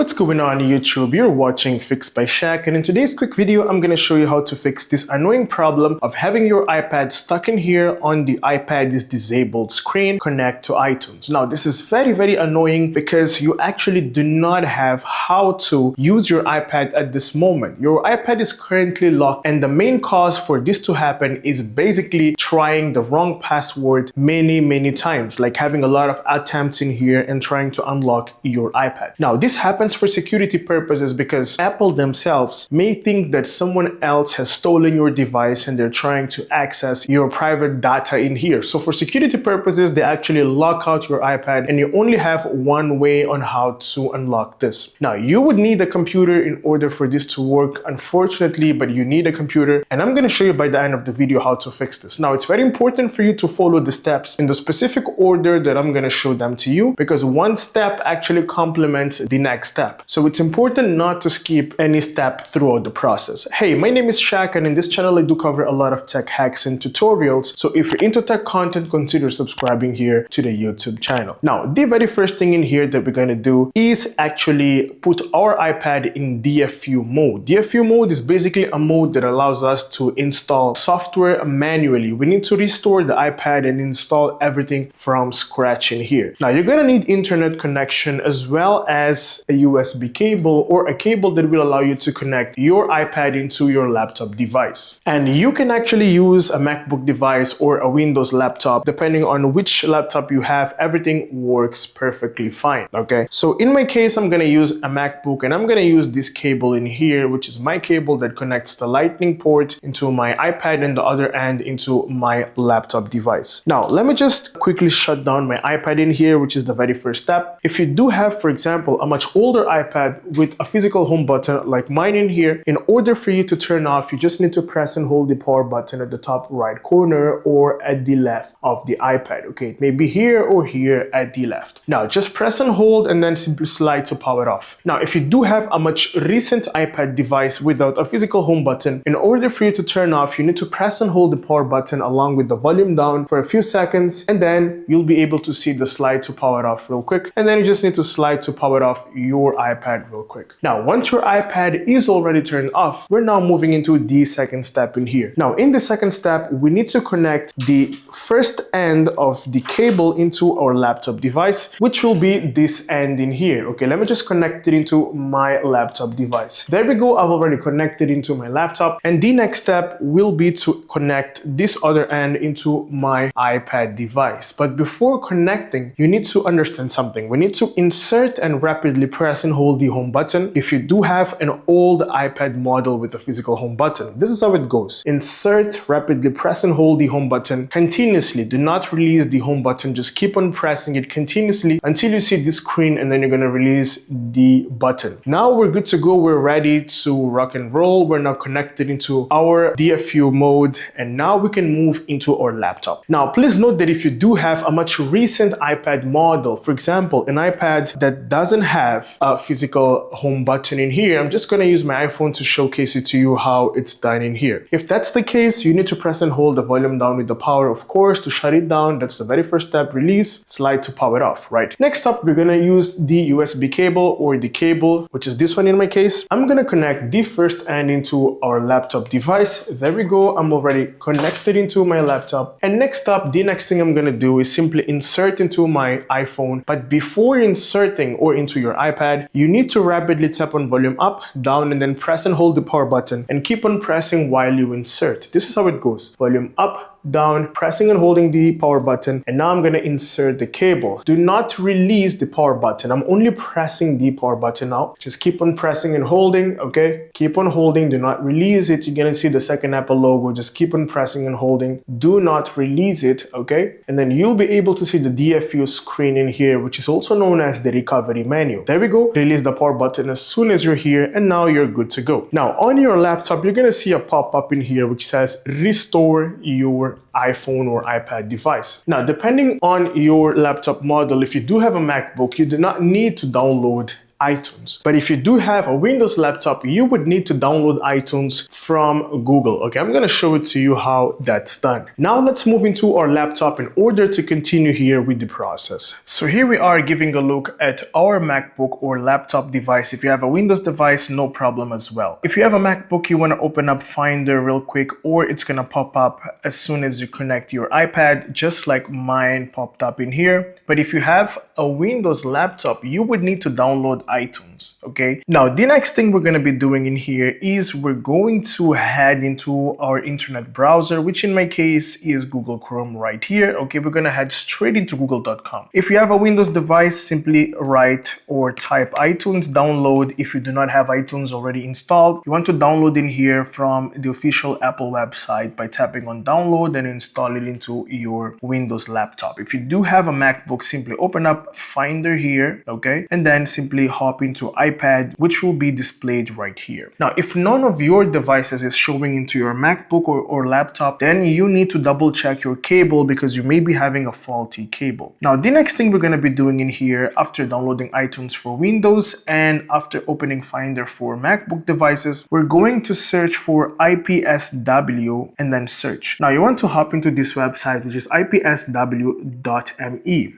What's going on YouTube? You're watching Fixed by Shaq, and in today's quick video I'm going to show you how to fix this annoying problem of having your iPad stuck in here on the iPad is disabled screen connect to iTunes. Now this is very annoying because you actually do not have how to use your iPad at this moment. Your iPad is currently locked, and the main cause for this to happen is basically trying the wrong password many times, like having a lot of attempts in here and trying to unlock your iPad. Now this happens for security purposes because Apple themselves may think that someone else has stolen your device and they're trying to access your private data in here. So for security purposes, they actually lock out your iPad, and you only have one way on how to unlock this. Now you would need a computer in order for this to work, unfortunately, but you need a computer, and I'm going to show you by the end of the video how to fix this. Now it's very important for you to follow the steps in the specific order that I'm going to show them to you, because one step actually complements the next step. So it's important not to skip any step throughout the process. Hey, my name is Shaq, and in this channel I do cover a lot of tech hacks and tutorials. So if you're into tech content, consider subscribing here to the YouTube channel. Now, the very first thing in here that we're going to do is actually put our iPad in DFU mode. DFU mode is basically a mode that allows us to install software manually. We need to restore the iPad and install everything from scratch in here. Now, you're going to need internet connection as well as a USB cable, or a cable that will allow you to connect your iPad into your laptop device. And you can actually use a MacBook device or a Windows laptop, depending on which laptop you have. Everything works perfectly fine. Okay, so in my case, I'm going to use a MacBook, and I'm going to use this cable in here, which is my cable that connects the Lightning port into my iPad and the other end into my laptop device. Now, let me just quickly shut down my iPad in here, which is the very first step. If you do have, for example, a much older iPad with a physical home button like mine in here, in order for you to turn off, you just need to press and hold the power button at the top right corner or at the left of the iPad. Okay, it may be here or here at the left. Now just press and hold and then simply slide to power off. Now if you do have a much recent iPad device without a physical home button, in order for you to turn off, you need to press and hold the power button along with the volume down for a few seconds, and then you'll be able to see the slide to power off real quick, and then you just need to slide to power off your iPad real quick. Now once your iPad is already turned off, we're now moving into the second step in here. Now in the second step, we need to connect the first end of the cable into our laptop device, which will be this end in here. Okay, let me just connect it into my laptop device. There we go, I've already connected into my laptop, and the next step will be to connect this other end into my iPad device. But before connecting, you need to understand something. We need to insert and rapidly press and hold the home button. If you do have an old iPad model with a physical home button, this is how it goes. Insert, rapidly press and hold the home button continuously. Do not release the home button. Just keep on pressing it continuously until you see this screen, and then you're going to release the button. Now we're good to go. We're ready to rock and roll. We're now connected into our DFU mode, and now we can move into our laptop. Now please note that if you do have a much recent iPad model, for example, an iPad that doesn't have a physical home button in here, I'm just going to use my iPhone to showcase it to you how it's done in here. If that's the case, you need to press and hold the volume down with the power, of course, to shut it down. That's the very first step. Release, slide to power off, right? Next up, we're going to use the USB cable, or the cable, which is this one in my case. I'm going to connect the first end into our laptop device. There we go. I'm already connected into my laptop. And next up, the next thing I'm going to do is simply insert into my iPhone. But before inserting or into your iPad, you need to rapidly tap on volume up, down, and then press and hold the power button and keep on pressing while you insert. This is how it goes. Volume up, down, pressing and holding the power button, and now I'm going to insert the cable. Do not release the power button. I'm only pressing the power button now. Just keep on pressing and holding, okay? Keep on holding, do not release it. You're going to see the second Apple logo. Just keep on pressing and holding. Do not release it, okay? And then you'll be able to see the DFU screen in here, which is also known as the recovery menu. There we go. Release the power button as soon as you're here, and now you're good to go. Now on your laptop, you're going to see a pop-up in here which says restore your iPhone or iPad device. Now, depending on your laptop model, if you do have a MacBook, you do not need to download iTunes. But if you do have a Windows laptop, you would need to download iTunes from Google. Okay, I'm gonna show it to you how that's done. Now let's move into our laptop in order to continue here with the process. So here we are giving a look at our MacBook or laptop device. If you have a Windows device, no problem as well. If you have a MacBook, you wanna open up Finder real quick, or it's gonna pop up as soon as you connect your iPad, just like mine popped up in here. But if you have a Windows laptop, you would need to download iTunes, okay? Now, the next thing we're gonna be doing in here is we're going to head into our internet browser, which in my case is Google Chrome right here, okay? We're gonna head straight into google.com. If you have a Windows device, simply write or type iTunes, download. If you do not have iTunes already installed, you want to download in here from the official Apple website by tapping on download and install it into your Windows laptop. If you do have a MacBook, simply open up Finder here, okay? And then simply hop into iPad, which will be displayed right here. Now, if none of your devices is showing into your MacBook or laptop, then you need to double check your cable because you may be having a faulty cable. Now, the next thing we're going to be doing in here after downloading iTunes for Windows and after opening Finder for MacBook devices, we're going to search for IPSW and then search. Now, you want to hop into this website, which is ipsw.me.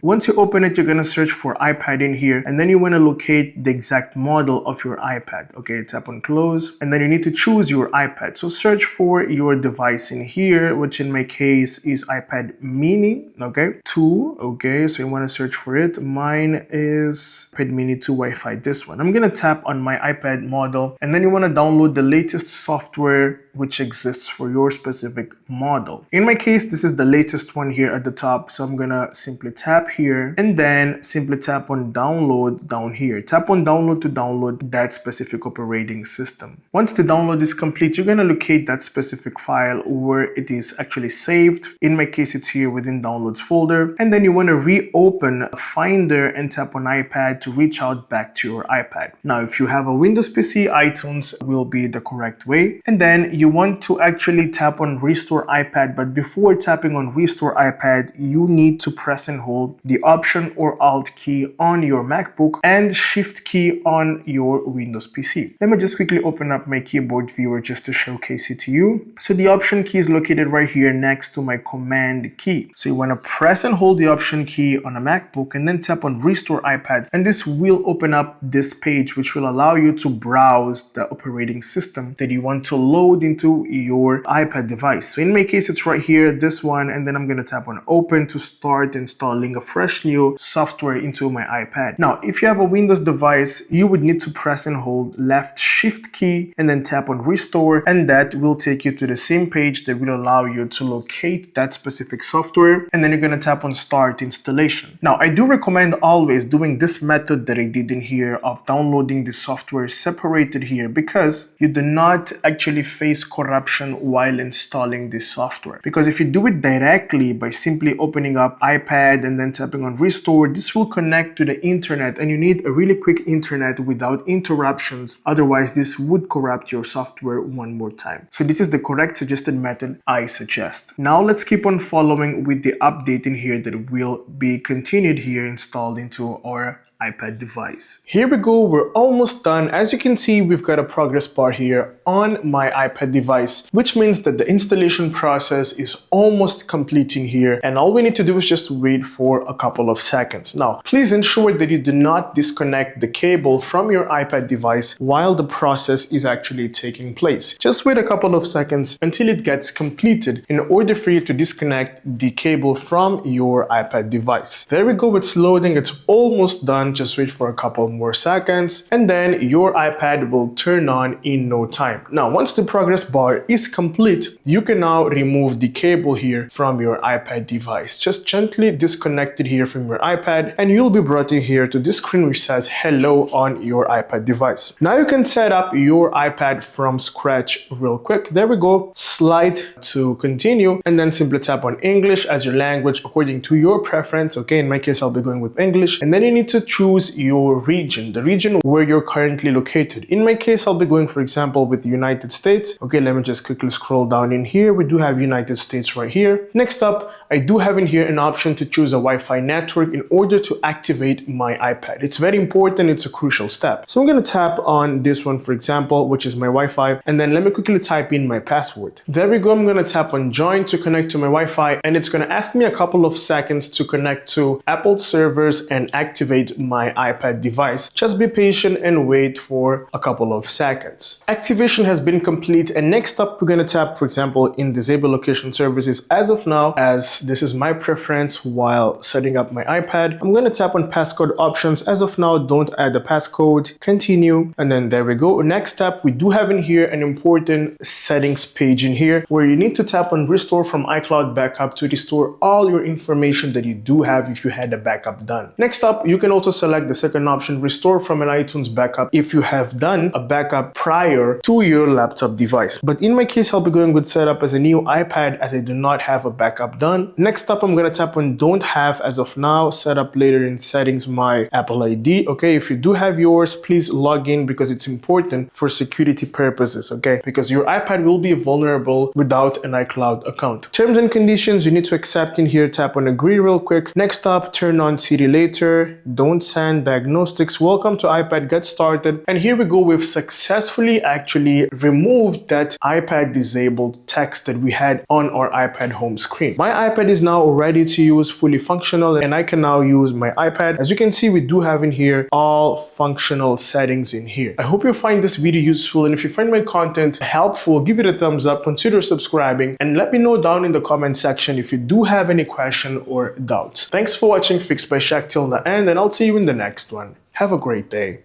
Once you open it, you're going to search for iPad in here, and then you want to locate the exact model of your iPad. Okay, tap on close, and then you need to choose your iPad. So search for your device in here, which in my case is iPad mini, okay, 2, okay, so you want to search for it. Mine is iPad mini 2 Wi-Fi, this one. I'm going to tap on my iPad model, and then you want to download the latest software which exists for your specific model. In my case, this is the latest one here at the top, so I'm gonna simply tap here and then simply tap on download down here. Tap on download to download that specific operating system. Once the download is complete, you're gonna locate that specific file where it is actually saved. In my case, it's here within downloads folder, and then you want to reopen Finder and tap on iPad to reach out back to your iPad. Now, if you have a Windows PC, iTunes will be the correct way, and then you want to actually tap on restore iPad, but before tapping on restore iPad, you need to press and hold the Option or Alt key on your MacBook and Shift key on your Windows PC. Let me just quickly open up my keyboard viewer just to showcase it to you. So the Option key is located right here next to my Command key. So you want to press and hold the Option key on a MacBook and then tap on restore iPad, and this will open up this page which will allow you to browse the operating system that you want to load into your iPad device. So in my case, it's right here, this one, and then I'm going to tap on open to start installing a fresh new software into my iPad. Now, if you have a Windows device, you would need to press and hold left Shift key and then tap on restore, and that will take you to the same page that will allow you to locate that specific software, and then you're going to tap on start installation. Now, I do recommend always doing this method that I did in here of downloading the software separated here, because you do not actually face corruption while installing this software. Because if you do it directly by simply opening up iPad and then tapping on restore, this will connect to the internet, and you need a really quick internet without interruptions. Otherwise, this would corrupt your software one more time. So this is the correct suggested method I suggest. Now let's keep on following with the update in here that will be continued here installed into our iPad device. Here we go, we're almost done. As you can see, we've got a progress bar here on my iPad device, which means that the installation process is almost completing here, and all we need to do is just wait for a couple of seconds. Now, please ensure that you do not disconnect the cable from your iPad device while the process is actually taking place. Just wait a couple of seconds until it gets completed in order for you to disconnect the cable from your iPad device. There we go, it's loading, it's almost done. Just wait for a couple more seconds and then your iPad will turn on in no time. Now, once the progress bar is complete, you can now remove the cable here from your iPad device. Just gently disconnect it here from your iPad and you'll be brought in here to this screen which says hello on your iPad device. Now you can set up your iPad from scratch real quick. There we go. Slide to continue and then simply tap on English as your language according to your preference. Okay, in my case, I'll be going with English, and then you need to choose your region, the region where you're currently located. In my case, I'll be going, for example, with the United States. Okay, let me just quickly scroll down in here. We do have United States right here. Next up, I do have in here an option to choose a Wi-Fi network in order to activate my iPad. It's very important. It's a crucial step. So I'm going to tap on this one, for example, which is my Wi-Fi, and then let me quickly type in my password. There we go. I'm going to tap on join to connect to my Wi-Fi, and it's going to ask me a couple of seconds to connect to Apple servers and activate my iPad device. Just be patient and wait for a couple of seconds. Activation has been complete, and next up we're going to tap, for example, in disable location services. As of now, as this is my preference while setting up my iPad, I'm going to tap on passcode options. As of now, don't add the passcode, continue, and then there we go. Next step, we do have in here an important settings page in here where you need to tap on restore from iCloud backup to restore all your information that you do have if you had a backup done. Next up, you can also select the second option, restore from an iTunes backup, if you have done a backup prior to your laptop device. But in my case, I'll be going with setup as a new iPad as I do not have a backup done. Next up, I'm going to tap on don't have as of now, set up later in settings my Apple ID. Okay, if you do have yours, please log in because it's important for security purposes, okay? Because your iPad will be vulnerable without an iCloud account. Terms and conditions, you need to accept in here, tap on agree real quick. Next up, turn on Siri later, don't send diagnostics, welcome to iPad, get started. And here we go, we've successfully actually removed that iPad disabled text that we had on our iPad home screen. My iPad is now ready to use, fully functional, and I can now use my iPad. As you can see, we do have in here all functional settings in here. I hope you find this video useful, and if you find my content helpful, give it a thumbs up, consider subscribing, and let me know down in the comment section if you do have any question or doubts. Thanks for watching Fix by Shaq till the end, and I'll see you in the next one. Have a great day.